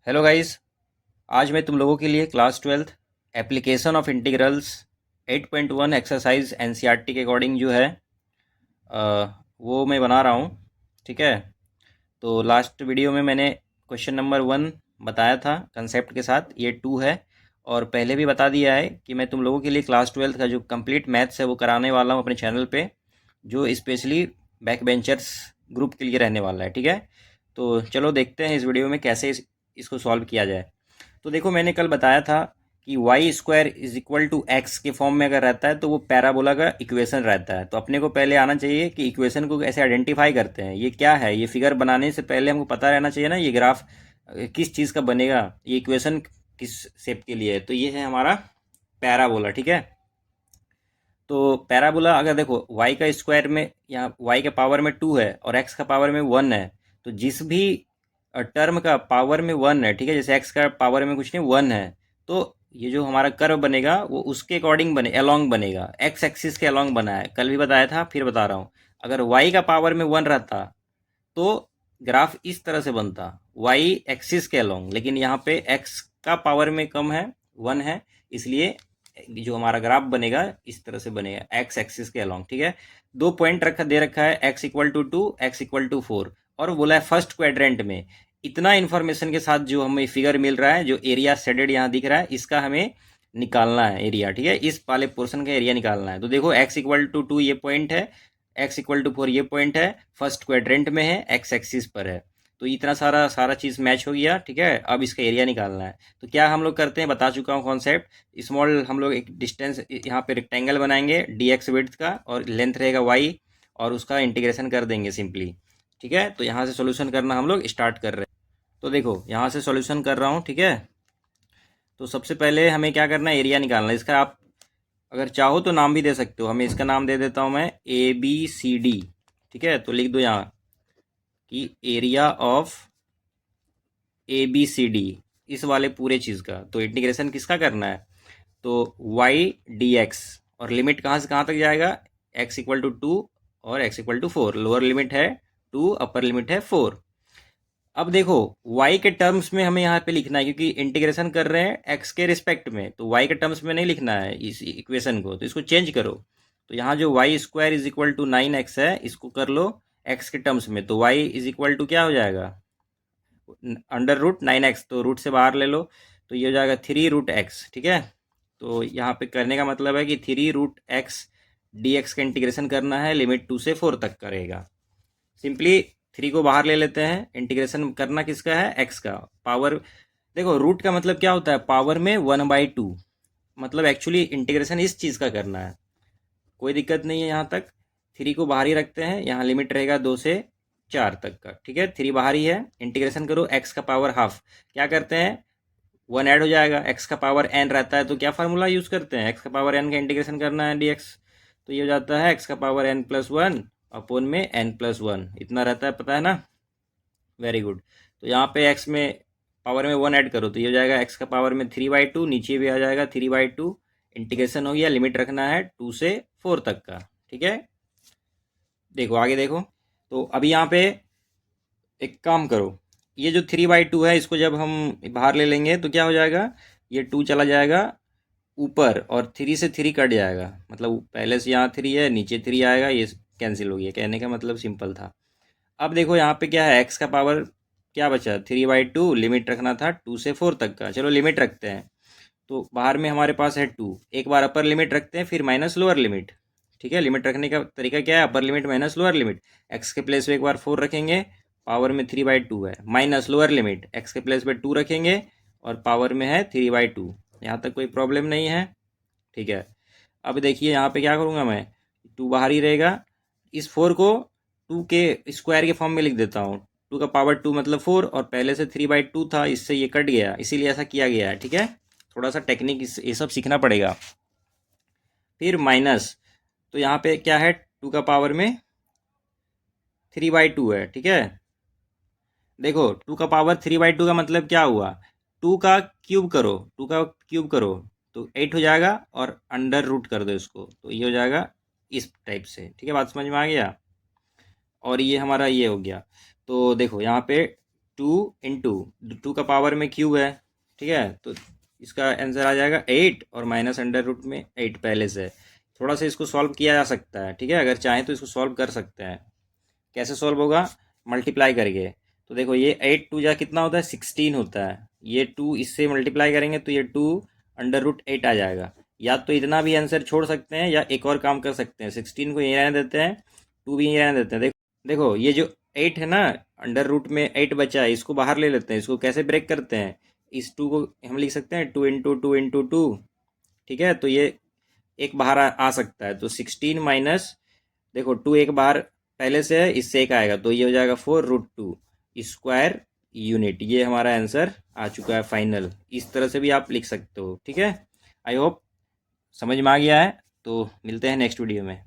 Hello guys. आज मैं तुम लोगों के लिए class twelfth application of integrals 8.1 exercise NCERT के अकॉर्डिंग जो है वो मैं बना रहा हूँ। ठीक है। तो लास्ट वीडियो में मैंने क्वेश्चन नंबर 1 बताया था कंसेप्ट के साथ, ये 2 है। और पहले भी बता दिया है कि मैं तुम लोगों के लिए क्लास ट्वेल्थ का जो कंप्लीट मैथ्स है वो कराने वाला हूँ अपने चैनल पे, जो स्पेशली बैक बेंचर्स ग्रुप के लिए रहने वाला है। ठीक है। तो चलो देखते हैं इस वीडियो में कैसे इसको सॉल्व किया जाए। तो देखो, मैंने कल बताया था कि Y square is equal to X के फॉर्म में अगर रहता है तो वो पैराबोला का इक्वेशन रहता है। तो अपने को पहले आना चाहिए कि इक्वेशन को कैसे आइडेंटिफाई करते हैं, ये क्या है। ये फिगर बनाने से पहले हमको पता रहना चाहिए ना, ये ग्राफ किस चीज़ का बनेगा, ये इक्वेशन किस शेप के लिए है। तो ये है हमारा पैराबोला। ठीक है। तो पैराबोला अगर देखो y का स्क्वायर में, यहाँ y के पावर में 2 है और x का पावर में 1 है, तो जिस भी टर्म का पावर में 1 है, ठीक है, जैसे x का पावर में कुछ नहीं 1 है, तो ये जो हमारा कर्व बनेगा वो उसके अकॉर्डिंग बने, अलोंग बनेगा, x एक्सिस के अलोंग बना है। कल भी बताया था, फिर बता रहा हूँ। अगर y का पावर में 1 रहता तो ग्राफ इस तरह से बनता, वाई एक्सिस के अलोंग। लेकिन यहाँ पे एक्स का पावर में कम है, 1 है, इसलिए जो हमारा ग्राफ बनेगा इस तरह से बनेगा, एक्स एक्सिस के अलोंग। ठीक है। दो पॉइंट दे रखा है, X equal to 2, X equal to 4, और बोला है फर्स्ट क्वाड्रेंट में। इतना इन्फॉर्मेशन के साथ जो हमें फिगर मिल रहा है, जो एरिया शेडेड यहाँ दिख रहा है, इसका हमें निकालना है एरिया। ठीक है। इस वाले पोर्शन का एरिया निकालना है। तो देखो, एक्स इक्वल टू 2 ये पॉइंट है, एक्स इक्वल टू 4 ये पॉइंट है, फर्स्ट क्वाड्रेंट में है, एक्स एक्सिस पर है। तो इतना सारा सारा चीज़ मैच हो गया। ठीक है। अब इसका एरिया निकालना है। तो क्या हम लोग करते हैं, बता चुका हूँ कॉन्सेप्ट। स्मॉल हम लोग एक डिस्टेंस यहाँ पे रेक्टेंगल बनाएंगे डी एक्स विड्थ का, और लेंथ रहेगा वाई, और उसका इंटीग्रेशन कर देंगे सिंपली। ठीक है। तो यहाँ से सॉल्यूशन करना हम लोग स्टार्ट कर रहे हैं। तो देखो, यहाँ से सॉल्यूशन कर रहा हूँ। ठीक है। तो सबसे पहले हमें क्या करना है, एरिया निकालना है। इसका आप अगर चाहो तो नाम भी दे सकते हो, हमें इसका नाम दे देता हूँ मैं ABCD। ठीक है। तो लिख दो यहाँ कि एरिया ऑफ ABCD, इस वाले पूरे चीज़ का। तो इंटीग्रेशन किसका करना है, तो y dx, और लिमिट कहाँ से कहाँ तक जाएगा, x इक्वल टू 2 और x equal to 4। Lower limit है 2, अपर लिमिट है 4। अब देखो, y के टर्म्स में हमें यहाँ पे लिखना है, क्योंकि इंटीग्रेशन कर रहे हैं x के रिस्पेक्ट में, तो y के टर्म्स में नहीं लिखना है इस इक्वेशन को, तो इसको चेंज करो। तो यहाँ जो Y square is equal to 9x है, इसको कर लो x के टर्म्स में। तो y इज इक्वल टू क्या हो जाएगा, अंडर रूट 9x, तो रूट से बाहर ले लो, तो ये हो जाएगा 3 रूट x। ठीक है। तो यहाँ पे करने का मतलब है कि 3 रूट x dx का इंटीग्रेशन करना है, लिमिट 2 से 4 तक करेगा। सिंपली 3 को बाहर ले लेते हैं, इंटीग्रेशन करना किसका है, x का। पावर, देखो रूट का मतलब क्या होता है, पावर में 1/2, मतलब एक्चुअली इंटीग्रेशन इस चीज़ का करना है। कोई दिक्कत नहीं है यहाँ तक। 3 को बाहर ही रखते हैं, यहाँ लिमिट रहेगा 2 से 4 तक का। ठीक है। 3 बाहर ही है, इंटीग्रेशन करो, x का पावर हाफ। क्या करते हैं, 1 ऐड हो जाएगा, x का पावर n रहता है, तो क्या फार्मूला यूज़ करते हैं, x का पावर n का इंटीग्रेशन करना है dx। तो ये हो जाता है x का पावर n+1 अपोन में n+1, इतना रहता है, पता है ना। Very good. तो यहाँ पे x में पावर में 1 ऐड करो, तो ये हो जाएगा x का पावर में 3/2, नीचे भी आ जाएगा 3/2। इंटीग्रेशन हो गया, लिमिट रखना है 2 से 4 तक का। ठीक है। देखो आगे देखो। तो अभी यहाँ पे एक काम करो, ये जो 3/2 है, इसको जब हम बाहर ले लेंगे तो क्या हो जाएगा, ये 2 चला जाएगा ऊपर, और 3 से 3 कट जाएगा, मतलब पहले से यहाँ 3 है, नीचे 3 आएगा, ये कैंसिल हो गया। कहने का मतलब सिंपल था। अब देखो यहाँ पे क्या है, एक्स का पावर क्या बचा, 3/2, लिमिट रखना था 2 से 4 तक का। चलो लिमिट रखते हैं। तो बाहर में हमारे पास है 2, एक बार अपर लिमिट रखते हैं, फिर माइनस लोअर लिमिट। ठीक है। लिमिट रखने का तरीका क्या है, upper limit minus lower limit. X के प्लेस पे एक बार 4 रखेंगे, पावर में 3/2 है, माइनस लोअर लिमिट, एक्स के प्लेस पे 2 रखेंगे, और पावर में है 3/2। यहाँ तक कोई प्रॉब्लम नहीं है। ठीक है। अब देखिए यहाँ पे क्या करूँगा मैं, 2 बाहर ही रहेगा, इस 4 को 2 के स्क्वायर के फॉर्म में लिख देता हूँ। 2 का पावर 2 मतलब 4, और पहले से 3/2 था, इससे ये कट गया, इसीलिए ऐसा किया गया है। ठीक है। थोड़ा सा टेक्निक ये सब सीखना पड़ेगा। फिर माइनस, तो यहाँ पे क्या है, 2 का पावर में 3/2 है। ठीक है। देखो 2 का पावर 3/2 का मतलब क्या हुआ, 2 का क्यूब करो, 2 का क्यूब करो तो 8 हो जाएगा, और अंडर रूट कर दो इसको, तो ये हो जाएगा इस टाइप से। ठीक है। बात समझ में आ गया। और ये हमारा ये हो गया। तो देखो यहाँ पे टू का पावर में क्यू है, ठीक है, तो इसका आंसर आ जाएगा 8 और माइनस अंडर रूट में 8 पहले से। थोड़ा सा इसको सॉल्व किया जा सकता है, ठीक है, अगर चाहें तो इसको सॉल्व कर सकते हैं। कैसे सॉल्व होगा? मल्टीप्लाई करके। तो देखो ये 8 टू जा कितना होता है? 16 होता है। ये 2 इससे मल्टीप्लाई करेंगे तो ये 2 अंडर रूट 8 आ जाएगा। या तो इतना भी आंसर छोड़ सकते हैं या एक और काम कर सकते हैं, 16 को यहीं रहने देते हैं, 2 भी यहीं रहने देते हैं। देखो ये जो 8 है ना, अंडर रूट में 8 बचा है, इसको बाहर ले लेते हैं। इसको कैसे ब्रेक करते हैं? इस 2 को हम लिख सकते हैं 2 इंटू 2 इंटू 2, ठीक है, तो ये एक बाहर आ सकता है। तो 16 देखो 2 एक बार पहले से है, इससे एक आएगा तो ये हो जाएगा 4√2 स्क्वायर यूनिट। ये हमारा आंसर आ चुका है फाइनल। इस तरह से भी आप लिख सकते हो, ठीक है। आई होप समझ में आ गया है। तो मिलते हैं नेक्स्ट वीडियो में।